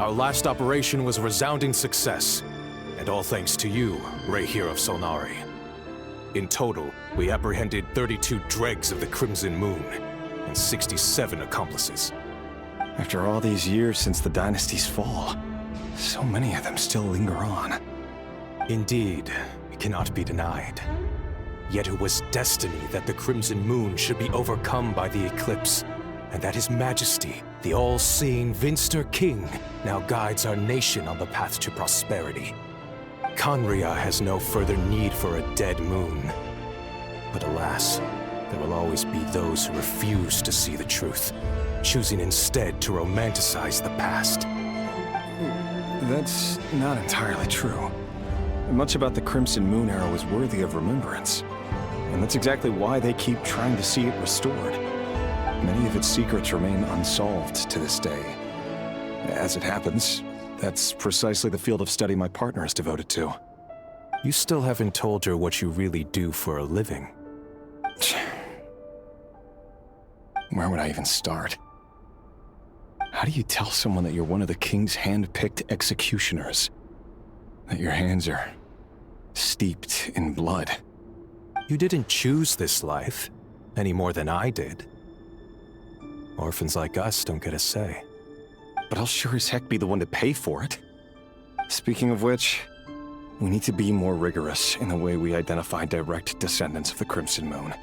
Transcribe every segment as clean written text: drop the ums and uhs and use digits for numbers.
Our last operation was a resounding success, and all thanks to you, Ray here of Solnari. In total, we apprehended 32 dregs of the Crimson Moon, and 67 accomplices. After all these years since the dynasty's fall, so many of them still linger on. Indeed, it cannot be denied. Yet it was destiny that the Crimson Moon should be overcome by the eclipse, and that His Majesty, the all-seeing Vinster King, now guides our nation on the path to prosperity. Conria has no further need for a dead moon. But alas, there will always be those who refuse to see the truth, choosing instead to romanticize the past. That's not entirely true. Much about the Crimson Moon era was worthy of remembrance. And that's exactly why they keep trying to see it restored. Many of its secrets remain unsolved to this day. As it happens, that's precisely the field of study my partner is devoted to. You still haven't told her what you really do for a living. Where would I even start? How do you tell someone that you're one of the King's hand-picked executioners? That your hands are steeped in blood? You didn't choose this life, any more than I did. Orphans like us don't get a say. But I'll sure as heck be the one to pay for it. Speaking of which, we need to be more rigorous in the way we identify direct descendants of the Crimson Moon.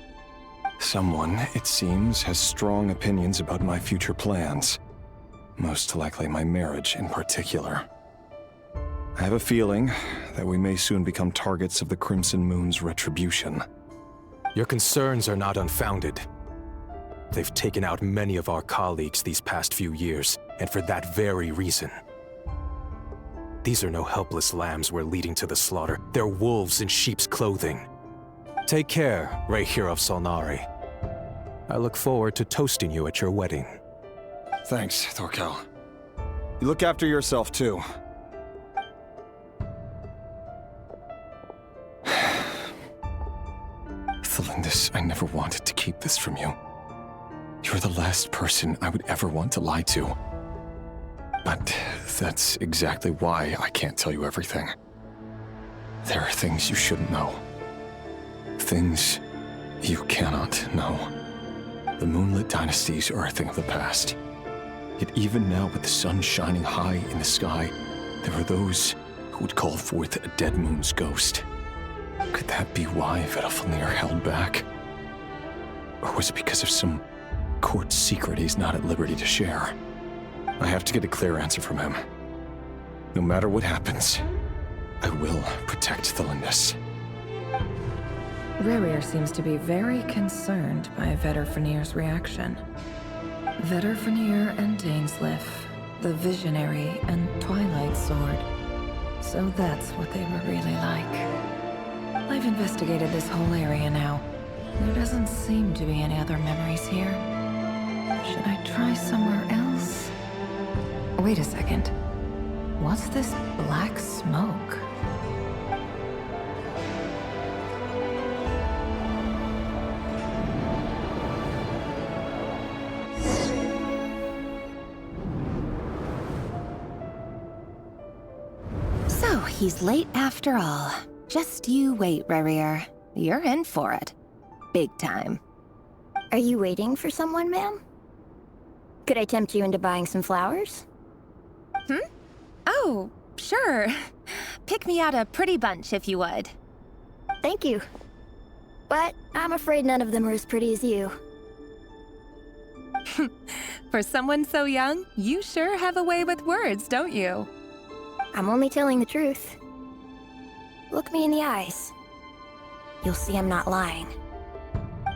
Someone, it seems, has strong opinions about my future plans. Most likely my marriage in particular. I have a feeling that we may soon become targets of the Crimson Moon's retribution. Your concerns are not unfounded. They've taken out many of our colleagues these past few years, and for that very reason. These are no helpless lambs we're leading to the slaughter. They're wolves in sheep's clothing. Take care, Ray here of Solnari. I look forward to toasting you at your wedding. Thanks, Thorkel. You look after yourself, too. Thelindis, I never wanted to keep this from you. You're the last person I would ever want to lie to. But that's exactly why I can't tell you everything. There are things you shouldn't know. Things you cannot know. The moonlit dynasties are a thing of the past. Yet even now, with the sun shining high in the sky, there are those who would call forth a dead moon's ghost. Could that be why Vedalfnir held back? Or was it because of some court secret he's not at liberty to share? I have to get a clear answer from him. No matter what happens, I will protect Thelindis. Rerir seems to be very concerned by Vedalfnir's reaction. Vedalfnir and Dainsleif, the Visionary and Twilight Sword. So that's what they were really like. I've investigated this whole area now. There doesn't seem to be any other memories here. Should I try somewhere else? Wait a second. What's this black smoke? So, he's late after all. Just you wait, Rerir. You're in for it. Big time. Are you waiting for someone, ma'am? Could I tempt you into buying some flowers? Oh, sure. Pick me out a pretty bunch if you would. Thank you. But I'm afraid none of them are as pretty as you. For someone so young, you sure have a way with words, don't you? I'm only telling the truth. Look me in the eyes. You'll see I'm not lying.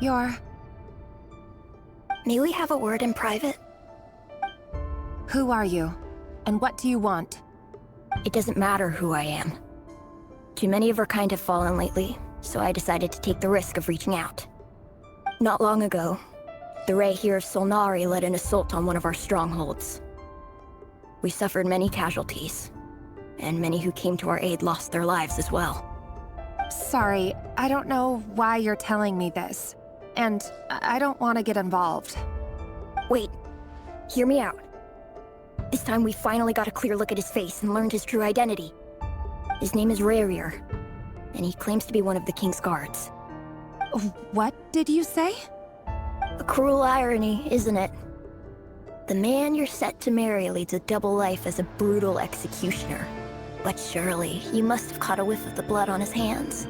You're... May we have a word in private? Who are you? And what do you want? It doesn't matter who I am. Too many of our kind have fallen lately, so I decided to take the risk of reaching out. Not long ago, the Ray here of Solnari led an assault on one of our strongholds. We suffered many casualties, and many who came to our aid lost their lives as well. Sorry, I don't know why you're telling me this. And I don't want to get involved. Wait, hear me out. This time we finally got a clear look at his face and learned his true identity. His name is Rarier, and he claims to be one of the King's guards. What did you say? A cruel irony, isn't it? The man you're set to marry leads a double life as a brutal executioner. But surely, you must have caught a whiff of the blood on his hands.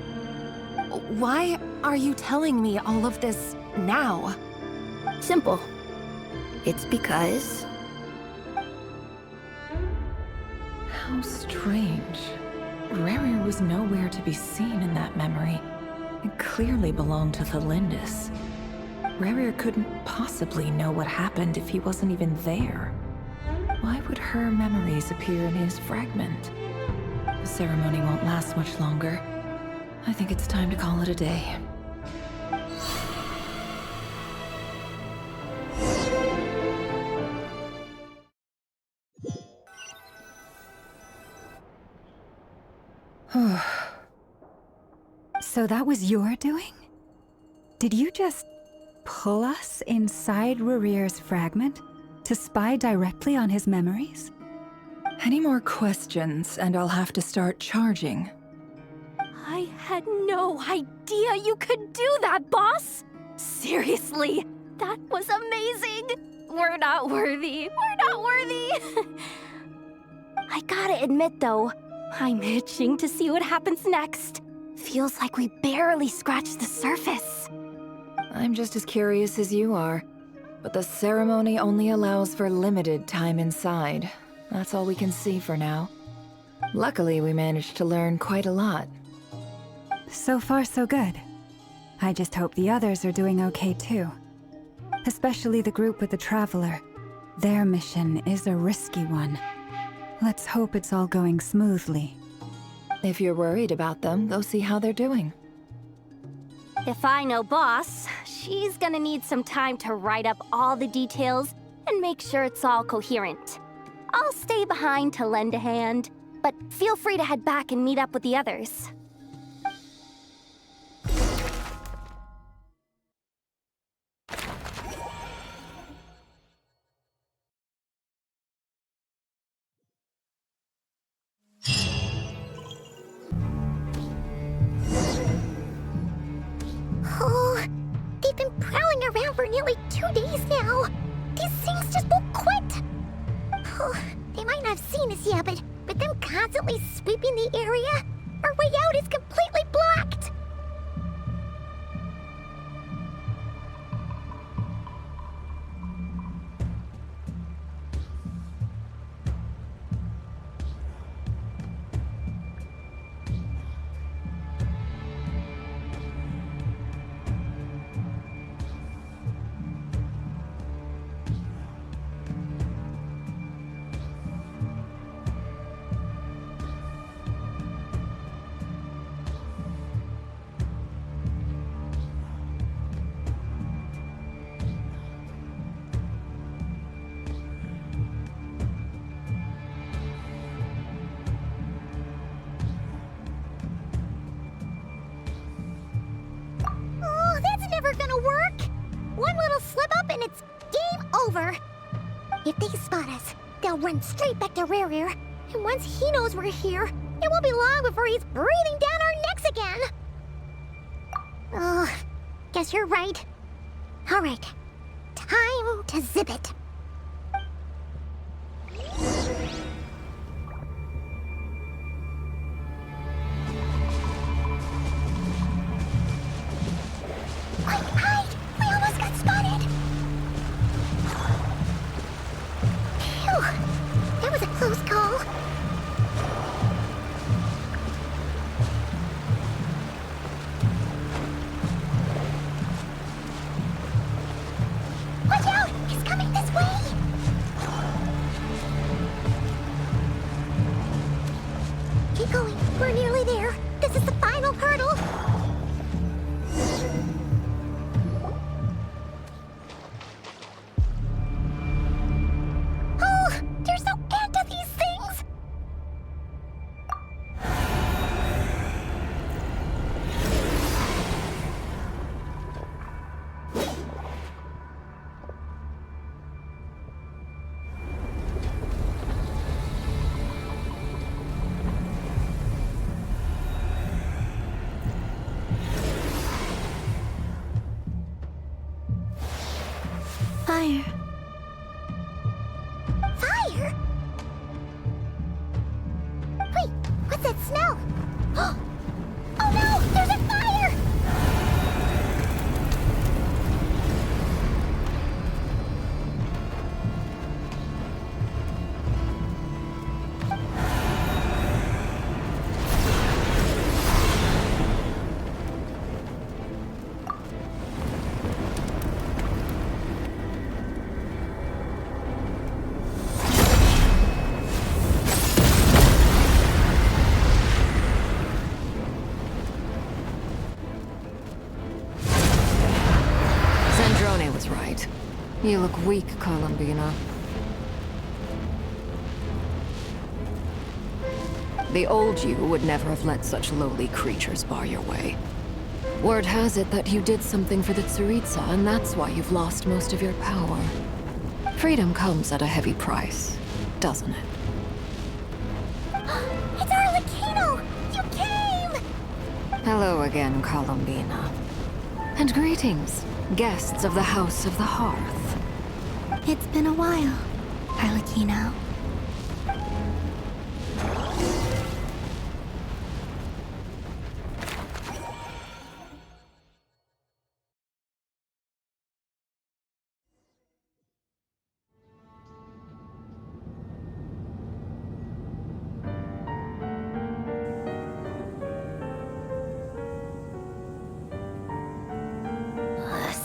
Why are you telling me all of this now? Simple. It's because... How strange. Rarier was nowhere to be seen in that memory. It clearly belonged to the Lindis. Rarier couldn't possibly know what happened if he wasn't even there. Why would her memories appear in his fragment? The ceremony won't last much longer. I think it's time to call it a day. So that was your doing? Did you just pull us inside Rarier's fragment to spy directly on his memories? Any more questions, and I'll have to start charging. I had no idea you could do that, boss! Seriously, that was amazing! We're not worthy. We're not worthy! I gotta admit, though, I'm itching to see what happens next. Feels like we barely scratched the surface. I'm just as curious as you are, but the ceremony only allows for limited time inside. That's all we can see for now. Luckily, we managed to learn quite a lot. So far, so good. I just hope the others are doing okay too. Especially the group with the Traveler. Their mission is a risky one. Let's hope it's all going smoothly. If you're worried about them, go see how they're doing. If I know boss, she's gonna need some time to write up all the details and make sure it's all coherent. I'll stay behind to lend a hand, but feel free to head back and meet up with the others. Oh, they've been prowling around for nearly 2 days now. These things just won't quit. Oh, they might not have seen us yet, but them constantly sweeping the area, our way out is completely blocked. Oh, that's never gonna work. One little slip up and it's game over. If they spot us, they'll run straight back to Rarier. And once he knows we're here, it won't be long before he's breathing down our necks again. Oh, guess you're right. All right, time to zip it. Quick, hide! We almost got spotted! Phew! That was a close call. Watch out! He's coming this way! Keep going. We're nearly there. This is the final hurdle. Oh, there's You look weak, Columbina. The old you would never have let such lowly creatures bar your way. Word has it that you did something for the Tsaritsa, and that's why you've lost most of your power. Freedom comes at a heavy price, doesn't it? It's Arlecchino! You came! Hello again, Columbina. And greetings, guests of the House of the Hearth. It's been a while, Arlecchino.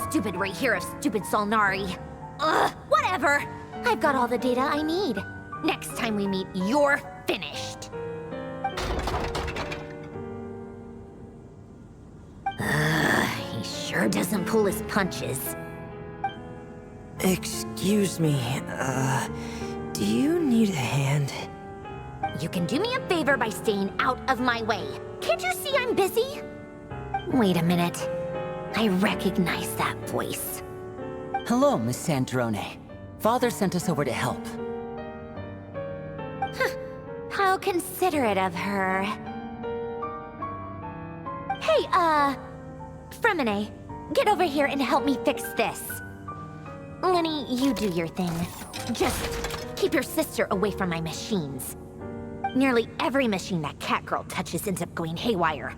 Stupid right here of stupid Solnari. Ugh, whatever. I've got all the data I need. Next time we meet, you're finished. He sure doesn't pull his punches. Excuse me, do you need a hand? You can do me a favor by staying out of my way. Can't you see I'm busy? Wait a minute. I recognize that voice. Hello, Miss Sandrone. Father sent us over to help. How considerate of her. Hey, Fremine, get over here and help me fix this. Lenny, you do your thing. Just keep your sister away from my machines. Nearly every machine that cat girl touches ends up going haywire.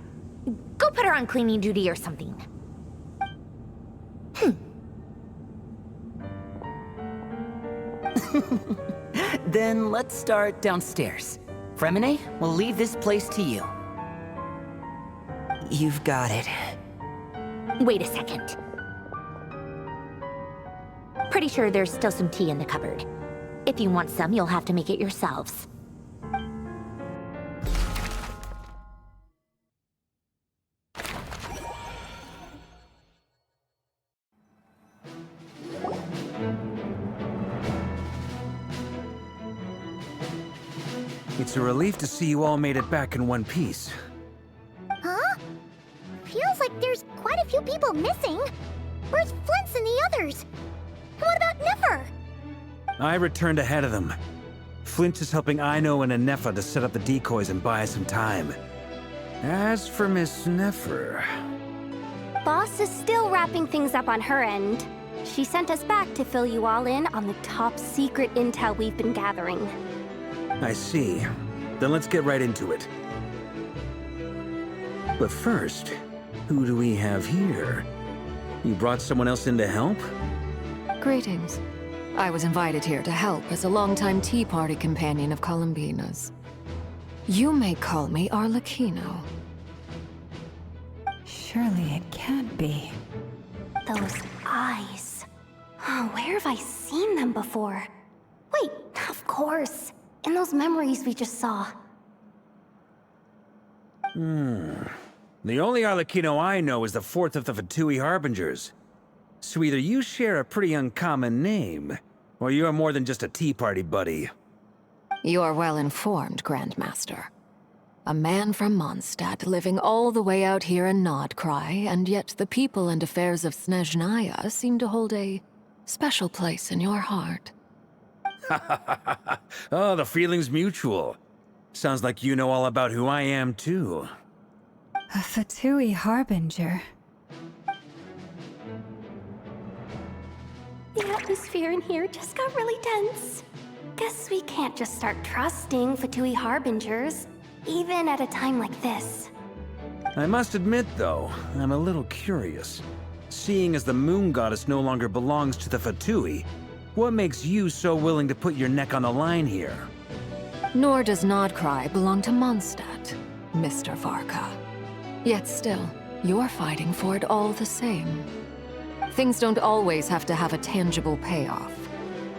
Go put her on cleaning duty or something. Then let's start downstairs. Fremine, we'll leave this place to you. You've got it. Wait a second. Pretty sure there's still some tea in the cupboard. If you want some, you'll have to make it yourselves. It's a relief to see you all made it back in one piece. Huh? Feels like there's quite a few people missing. Where's Flint's and the others? And what about Nefer? I returned ahead of them. Flint is helping Aino and Anefa to set up the decoys and buy us some time. As for Miss Nefer... Boss is still wrapping things up on her end. She sent us back to fill you all in on the top secret intel we've been gathering. I see. Then let's get right into it. But first, who do we have here? You brought someone else in to help? Greetings. I was invited here to help as a longtime Tea Party companion of Columbina's. You may call me Arlecchino. Surely it can't be. Those eyes. Oh, where have I seen them before? Wait, of course. In those memories we just saw. The only Arlecchino I know is the fourth of the Fatui Harbingers. So either you share a pretty uncommon name, or you're more than just a Tea Party buddy. You are well informed, Grandmaster. A man from Mondstadt living all the way out here in Nodcry, and yet the people and affairs of Snezhnaya seem to hold a special place in your heart. Oh, the feeling's mutual. Sounds like you know all about who I am, too. A Fatui Harbinger. The atmosphere in here just got really tense. Guess we can't just start trusting Fatui Harbingers, even at a time like this. I must admit, though, I'm a little curious. Seeing as the Moon Goddess no longer belongs to the Fatui, what makes you so willing to put your neck on the line here? Nor does Nodcry belong to Mondstadt, Mr. Varka. Yet still, you're fighting for it all the same. Things don't always have to have a tangible payoff.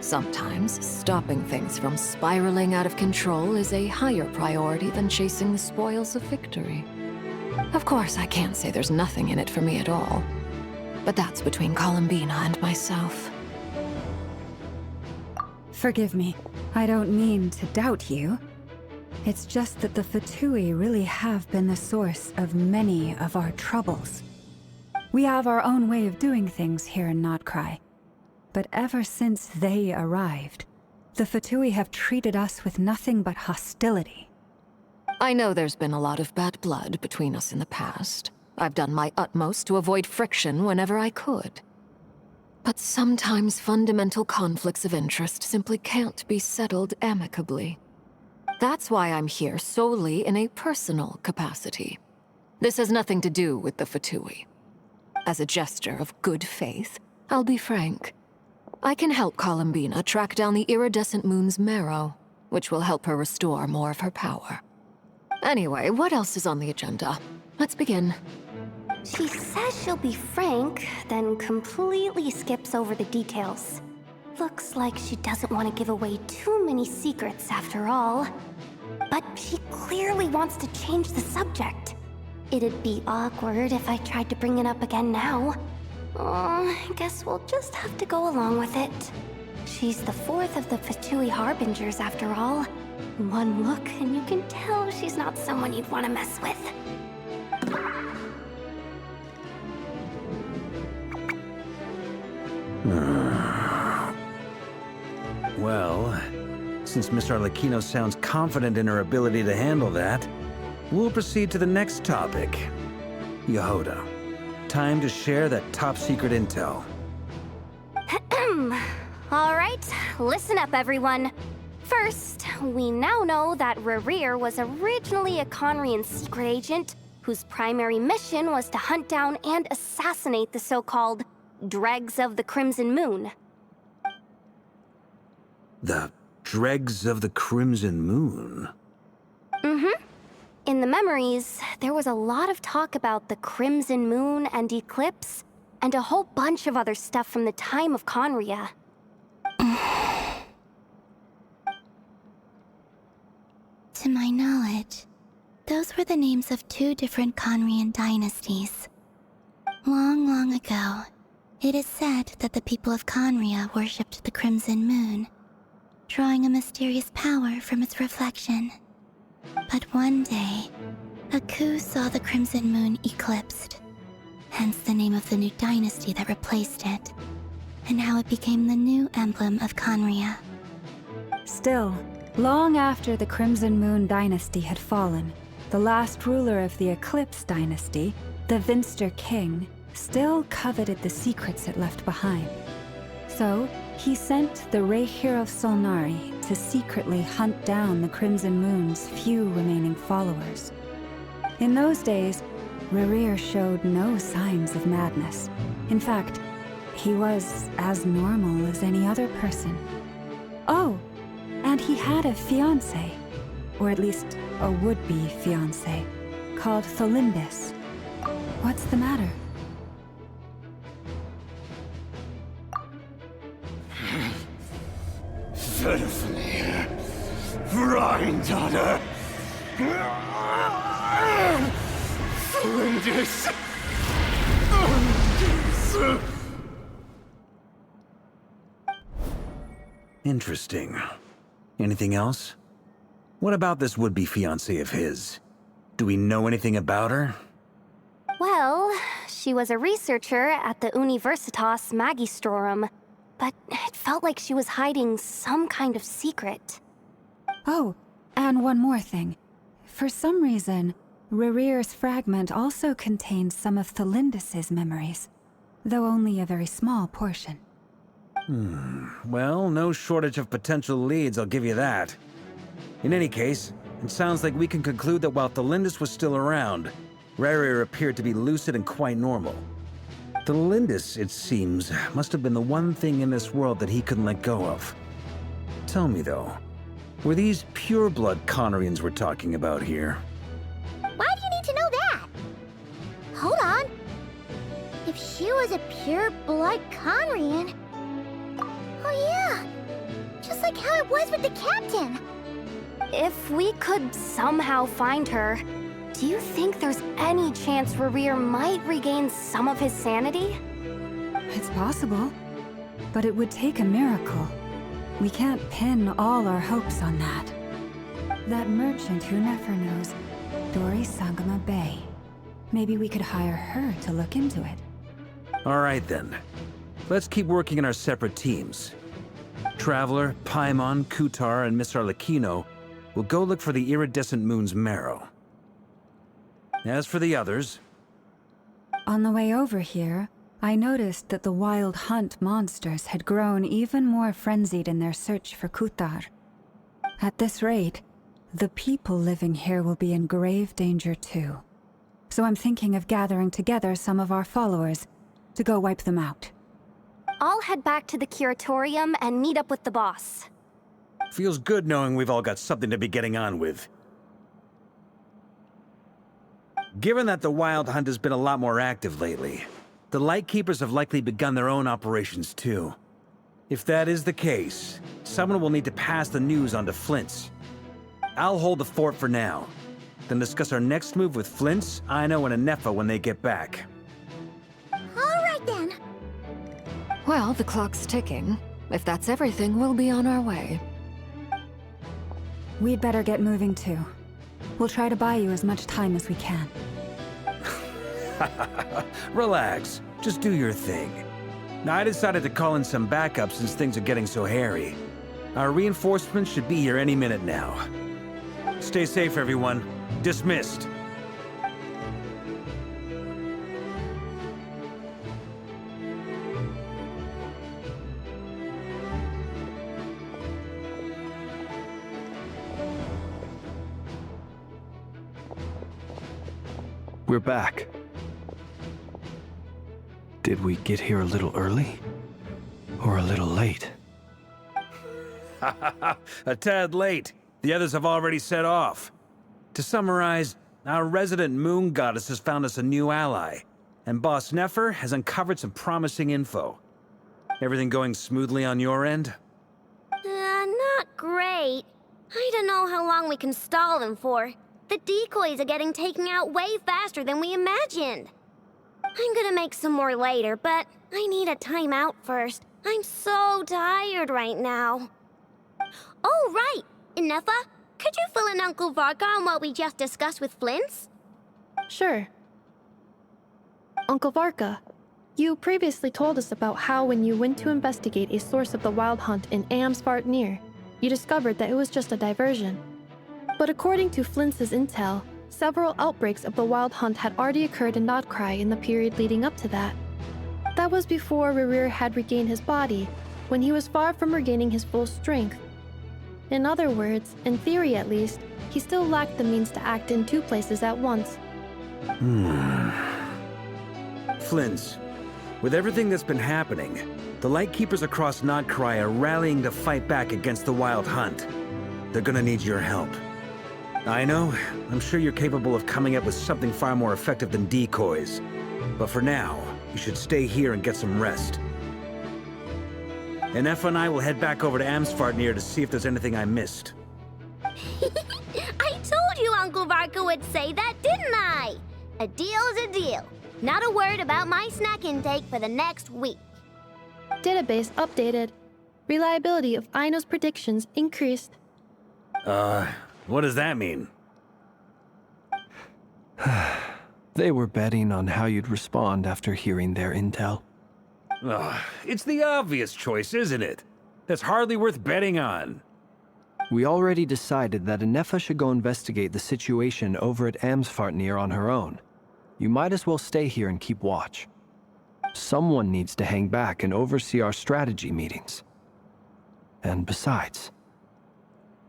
Sometimes, stopping things from spiraling out of control is a higher priority than chasing the spoils of victory. Of course, I can't say there's nothing in it for me at all. But that's between Columbina and myself. Forgive me. I don't mean to doubt you. It's just that the Fatui really have been the source of many of our troubles. We have our own way of doing things here in Notcry. But ever since they arrived, the Fatui have treated us with nothing but hostility. I know there's been a lot of bad blood between us in the past. I've done my utmost to avoid friction whenever I could. But sometimes fundamental conflicts of interest simply can't be settled amicably. That's why I'm here solely in a personal capacity. This has nothing to do with the Fatui. As a gesture of good faith, I'll be frank. I can help Columbina track down the iridescent moon's marrow, which will help her restore more of her power. Anyway, what else is on the agenda? Let's begin. She says she'll be frank, then completely skips over the details. Looks like she doesn't want to give away too many secrets after all. But she clearly wants to change the subject. It'd be awkward if I tried to bring it up again now. I guess we'll just have to go along with it. She's the fourth of the Fatui Harbingers after all. One look and you can tell she's not someone you'd want to mess with. Well, since Miss Arlecchino sounds confident in her ability to handle that, we'll proceed to the next topic. Yehoda, time to share that top-secret intel. All right, listen up, everyone. First, we now know that Rerir was originally a Conrian secret agent whose primary mission was to hunt down and assassinate the so-called Dregs of the Crimson Moon. The Dregs of the Crimson Moon? Mm-hmm. In the memories, there was a lot of talk about the Crimson Moon and Eclipse, and a whole bunch of other stuff from the time of Conria. To my knowledge, those were the names of two different Conrian dynasties. Long, long ago, it is said that the people of Conria worshipped the Crimson Moon, drawing a mysterious power from its reflection. But one day, a coup saw the Crimson Moon eclipsed, hence the name of the new dynasty that replaced it, and how it became the new emblem of Conria. Still, long after the Crimson Moon dynasty had fallen, the last ruler of the Eclipse dynasty, the Vinster King, still coveted the secrets it left behind. So, he sent the Rehir of Solnari to secretly hunt down the Crimson Moon's few remaining followers. In those days, Rerir showed no signs of madness. In fact, he was as normal as any other person. Oh, and he had a fiancé, or at least a would-be fiancé, called Tholindis. What's the matter? Verfnir, Rhindaughter, Flinders. Interesting. Anything else? What about this would-be fiancé of his? Do we know anything about her? Well, she was a researcher at the Universitas Magistrorum, but it felt like she was hiding some kind of secret. Oh, and one more thing. For some reason, Rerir's fragment also contains some of Tholindis' memories, though only a very small portion. Well, no shortage of potential leads, I'll give you that. In any case, it sounds like we can conclude that while Tholindis was still around, Rerir appeared to be lucid and quite normal. Tholindis, it seems, must have been the one thing in this world that he couldn't let go of. Tell me, though, were these pure-blood Conrians we're talking about here? Why do you need to know that? Hold on. If she was a pure-blood Conrian... Oh yeah, just like how it was with the captain. If we could somehow find her, do you think there's any chance Rerir might regain some of his sanity? It's possible, but it would take a miracle. We can't pin all our hopes on that. That merchant who never knows, Dori Sangama Bay. Maybe we could hire her to look into it. All right then. Let's keep working in our separate teams. Traveler, Paimon, Kutar, and Miss Arlecchino will go look for the iridescent moon's marrow. As for the others... On the way over here, I noticed that the Wild Hunt monsters had grown even more frenzied in their search for Kutar. At this rate, the people living here will be in grave danger too. So I'm thinking of gathering together some of our followers to go wipe them out. I'll head back to the curatorium and meet up with the boss. Feels good knowing we've all got something to be getting on with. Given that the Wild Hunt has been a lot more active lately, the Lightkeepers have likely begun their own operations too. If that is the case, someone will need to pass the news on to Flint's. I'll hold the fort for now, then discuss our next move with Flint's, Aino, and Anefa when they get back. Alright then. Well, the clock's ticking. If that's everything, we'll be on our way. We'd better get moving too. We'll try to buy you as much time as we can. Relax. Just do your thing. Now, I decided to call in some backup since things are getting so hairy. Our reinforcements should be here any minute now. Stay safe, everyone. Dismissed. We're back. Did we get here a little early? Or a little late? A tad late. The others have already set off. To summarize, our resident moon goddess has found us a new ally, and Boss Nefer has uncovered some promising info. Everything going smoothly on your end? Not great. I don't know how long we can stall them for. The decoys are getting taken out way faster than we imagined. I'm gonna make some more later, but I need a timeout first. I'm so tired right now. Oh, right! Inefa, could you fill in Uncle Varka on what we just discussed with Flint's? Sure. Uncle Varka, you previously told us about how when you went to investigate a source of the Wild Hunt in Amsvartnir, you discovered that it was just a diversion. But according to Flint's intel, several outbreaks of the Wild Hunt had already occurred in Nodcry in the period leading up to that. That was before Rerir had regained his body, when he was far from regaining his full strength. In other words, in theory at least, he still lacked the means to act in two places at once. Flint's, with everything that's been happening, the Lightkeepers across Nodcry are rallying to fight back against the Wild Hunt. They're gonna need your help. I know, I'm sure you're capable of coming up with something far more effective than decoys. But for now, you should stay here and get some rest. Anefa and I will head back over to Amsvartnir to see if there's anything I missed. I told you Uncle Varka would say that, didn't I? A deal's a deal. Not a word about my snack intake for the next week. Database updated. Reliability of Aino's predictions increased. What does that mean? They were betting on how you'd respond after hearing their intel. It's the obvious choice, isn't it? That's hardly worth betting on. We already decided that Anefa should go investigate the situation over at Amsvartnir on her own. You might as well stay here and keep watch. Someone needs to hang back and oversee our strategy meetings. And besides,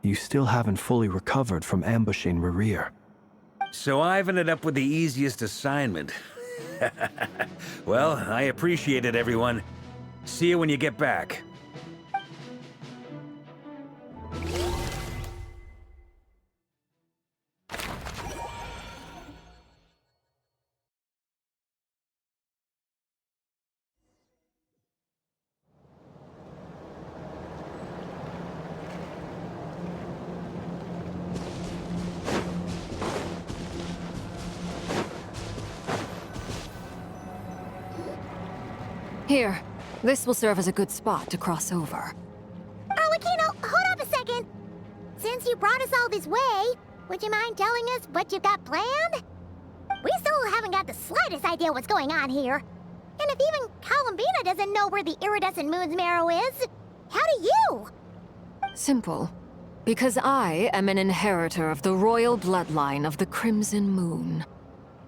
you still haven't fully recovered from ambushing Rerir. So I've ended up with the easiest assignment. Well, I appreciate it, everyone. See you when you get back. Here, this will serve as a good spot to cross over. Arlecchino! since you brought us all this way, would you mind telling us what you've got planned? We still haven't got the slightest idea what's going on here. And if even Columbina doesn't know where the iridescent moon's marrow is, how do you? Simple. Because I am an inheritor of the royal bloodline of the Crimson Moon,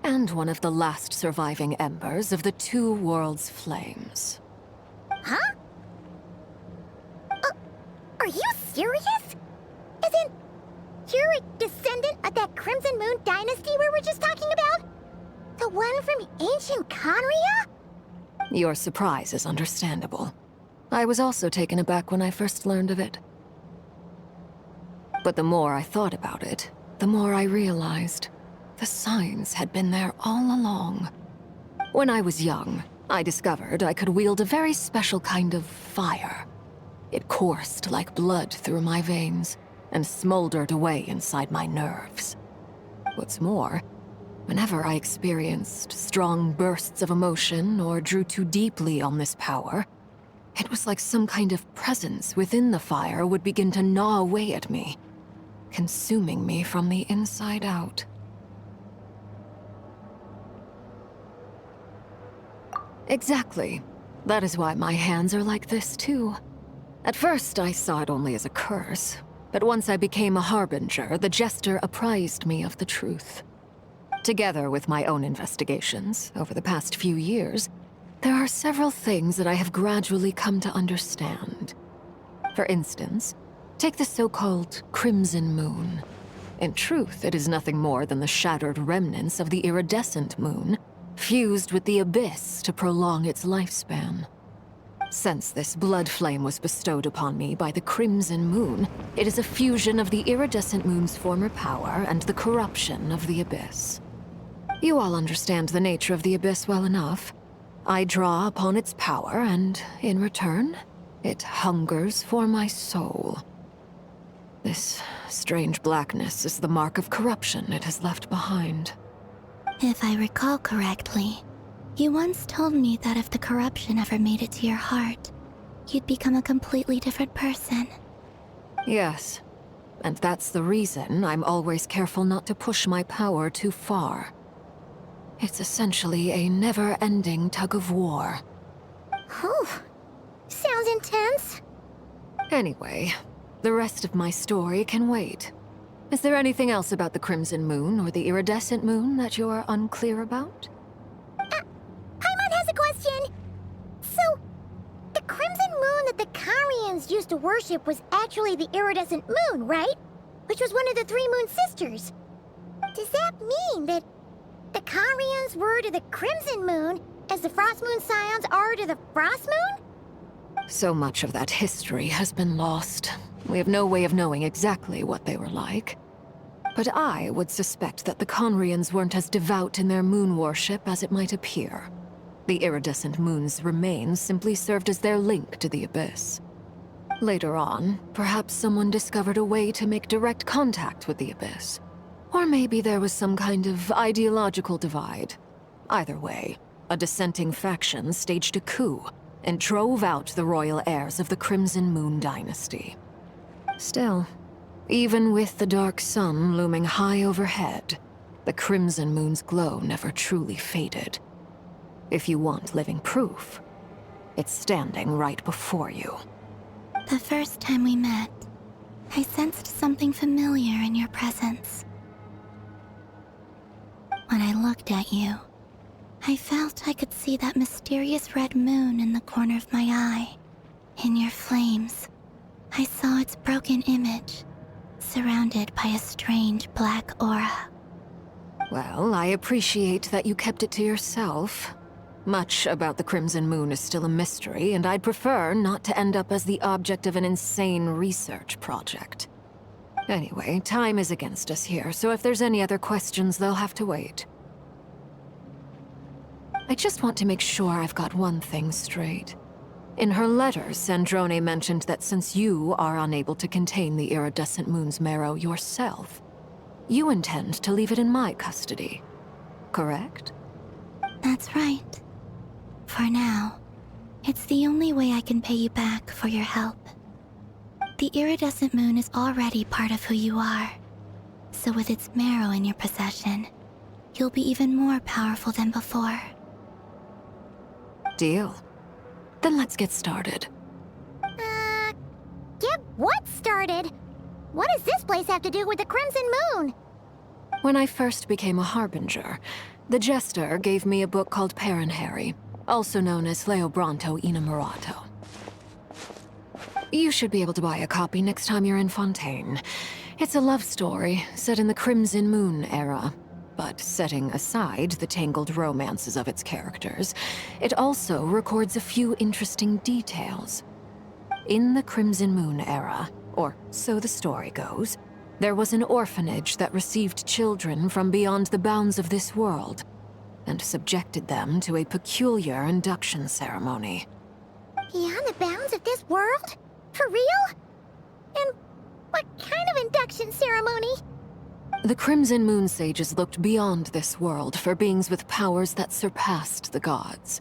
and one of the last surviving embers of the Two Worlds' flames. Huh? Are you serious? Isn't you're a descendant of that Crimson Moon dynasty we were just talking about? The one from ancient Conria? Your surprise is understandable. I was also taken aback when I first learned of it. But the more I thought about it, the more I realized the signs had been there all along. When I was young, I discovered I could wield a very special kind of fire. It coursed like blood through my veins and smoldered away inside my nerves. What's more, whenever I experienced strong bursts of emotion or drew too deeply on this power, it was like some kind of presence within the fire would begin to gnaw away at me, consuming me from the inside out. Exactly. That is why my hands are like this, too. At first, I saw it only as a curse, but once I became a harbinger, the Jester apprised me of the truth. Together with my own investigations over the past few years, there are several things that I have gradually come to understand. For instance, take the so-called Crimson Moon. In truth, it is nothing more than the shattered remnants of the iridescent moon, fused with the abyss to prolong its lifespan. Since this blood flame was bestowed upon me by the Crimson Moon, it is a fusion of the iridescent moon's former power and the corruption of the abyss. You all understand the nature of the abyss well enough. I draw upon its power, and in return, it hungers for my soul. This strange blackness is the mark of corruption it has left behind. If I recall correctly, you once told me that if the corruption ever made it to your heart, you'd become a completely different person. Yes, and that's the reason I'm always careful not to push my power too far. It's essentially a never-ending tug-of-war. Whew. Sounds intense. Anyway, the rest of my story can wait. Is there anything else about the Crimson Moon or the Iridescent Moon that you're unclear about? Paimon has a question. So, the Crimson Moon that the Carians used to worship was actually the Iridescent Moon, right? Which was one of the three Moon Sisters. Does that mean that the Carians were to the Crimson Moon as the Frost Moon Scions are to the Frost Moon? So much of that history has been lost. We have no way of knowing exactly what they were like. But I would suspect that the Conrians weren't as devout in their moon worship as it might appear. The iridescent moon's remains simply served as their link to the abyss. Later on, perhaps someone discovered a way to make direct contact with the abyss. Or maybe there was some kind of ideological divide. Either way, a dissenting faction staged a coup and drove out the royal heirs of the Crimson Moon dynasty. Still, even with the dark sun looming high overhead, the Crimson Moon's glow never truly faded. If you want living proof, it's standing right before you. The first time we met, I sensed something familiar in your presence. When I looked at you, I felt I could see that mysterious red moon in the corner of my eye. In your flames, I saw its broken image, surrounded by a strange black aura. Well, I appreciate that you kept it to yourself. Much about the Crimson Moon is still a mystery, and I'd prefer not to end up as the object of an insane research project. Anyway, time is against us here, so if there's any other questions, they'll have to wait. I just want to make sure I've got one thing straight. In her letters, Sandrone mentioned that since you are unable to contain the iridescent moon's marrow yourself, you intend to leave it in my custody, correct? That's right. For now, it's the only way I can pay you back for your help. The iridescent moon is already part of who you are. So with its marrow in your possession, you'll be even more powerful than before. Deal. Then let's get started. Get what started? What does this place have to do with the Crimson Moon? When I first became a Harbinger, the Jester gave me a book called Harry, also known as Leobranto Inamorato. You should be able to buy a copy next time you're in Fontaine. It's a love story set in the Crimson Moon era. But setting aside the tangled romances of its characters, it also records a few interesting details. In the Crimson Moon era, or so the story goes, there was an orphanage that received children from beyond the bounds of this world, and subjected them to a peculiar induction ceremony. Beyond the bounds of this world? For real? And what kind of induction ceremony? The Crimson Moon sages looked beyond this world for beings with powers that surpassed the gods.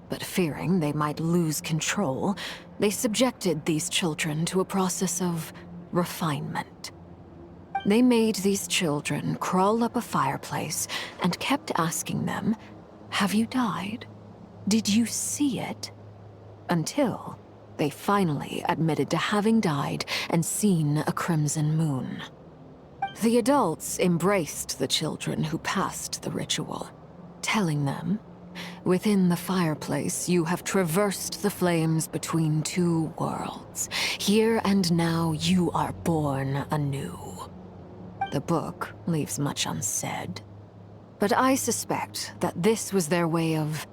But fearing they might lose control, they subjected these children to a process of refinement. They made these children crawl up a fireplace and kept asking them, "Have you died? Did you see it?" Until they finally admitted to having died and seen a crimson moon. The adults embraced the children who passed the ritual, telling them, "Within the fireplace, you have traversed the flames between two worlds. Here and now, you are born anew." The book leaves much unsaid, but I suspect that this was their way of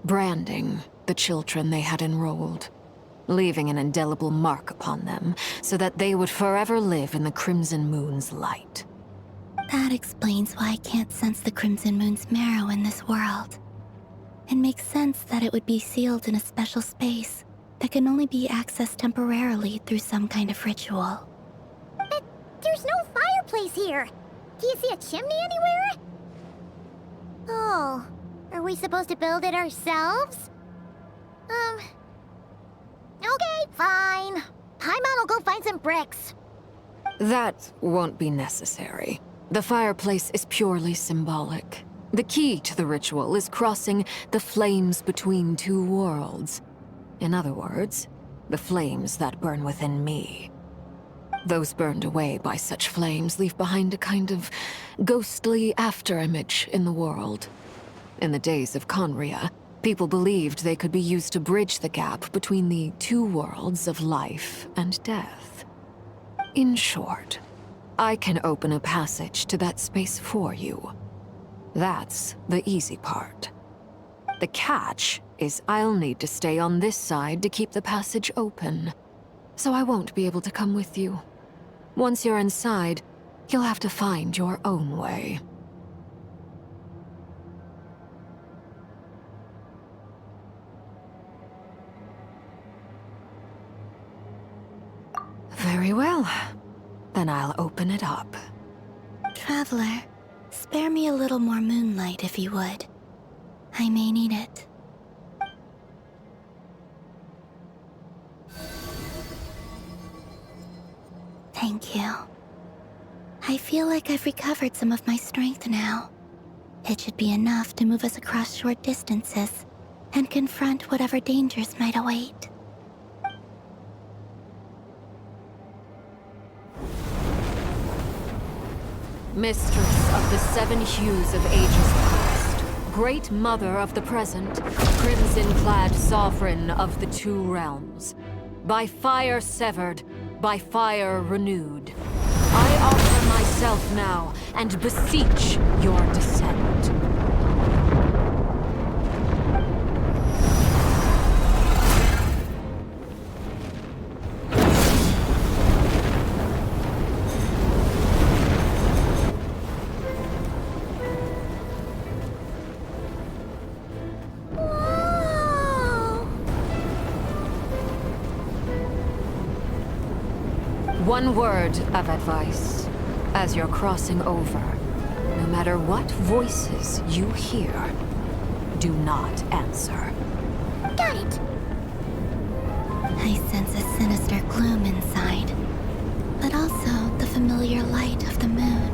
branding the children they had enrolled, leaving an indelible mark upon them so that they would forever live in the Crimson Moon's light. That explains why I can't sense the Crimson Moon's marrow in this world. It makes sense that it would be sealed in a special space that can only be accessed temporarily through some kind of ritual. But there's no fireplace here. Do you see a chimney anywhere? Oh, are we supposed to build it ourselves? Okay, fine. Paimon will go find some bricks. That won't be necessary. The fireplace is purely symbolic. The key to the ritual is crossing the flames between two worlds. In other words, the flames that burn within me. Those burned away by such flames leave behind a kind of ghostly afterimage in the world. In the days of Conria, people believed they could be used to bridge the gap between the two worlds of life and death. In short, I can open a passage to that space for you. That's the easy part. The catch is I'll need to stay on this side to keep the passage open, so I won't be able to come with you. Once you're inside, you'll have to find your own way. Very well. Then I'll open it up. Traveler, spare me a little more moonlight if you would. I may need it. Thank you. I feel like I've recovered some of my strength now. It should be enough to move us across short distances and confront whatever dangers might await. Mistress of the seven hues of ages past, great mother of the present, crimson-clad sovereign of the two realms, by fire severed, by fire renewed, I offer myself now and beseech your descent. One word of advice. As you're crossing over, no matter what voices you hear, do not answer. Got it. I sense a sinister gloom inside, but also the familiar light of the moon.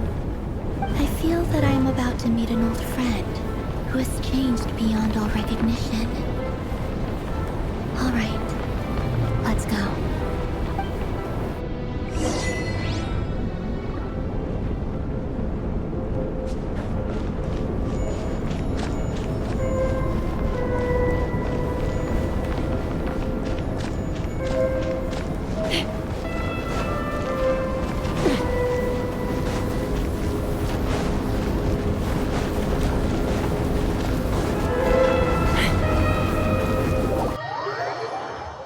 I feel that I am about to meet an old friend who has changed beyond all recognition.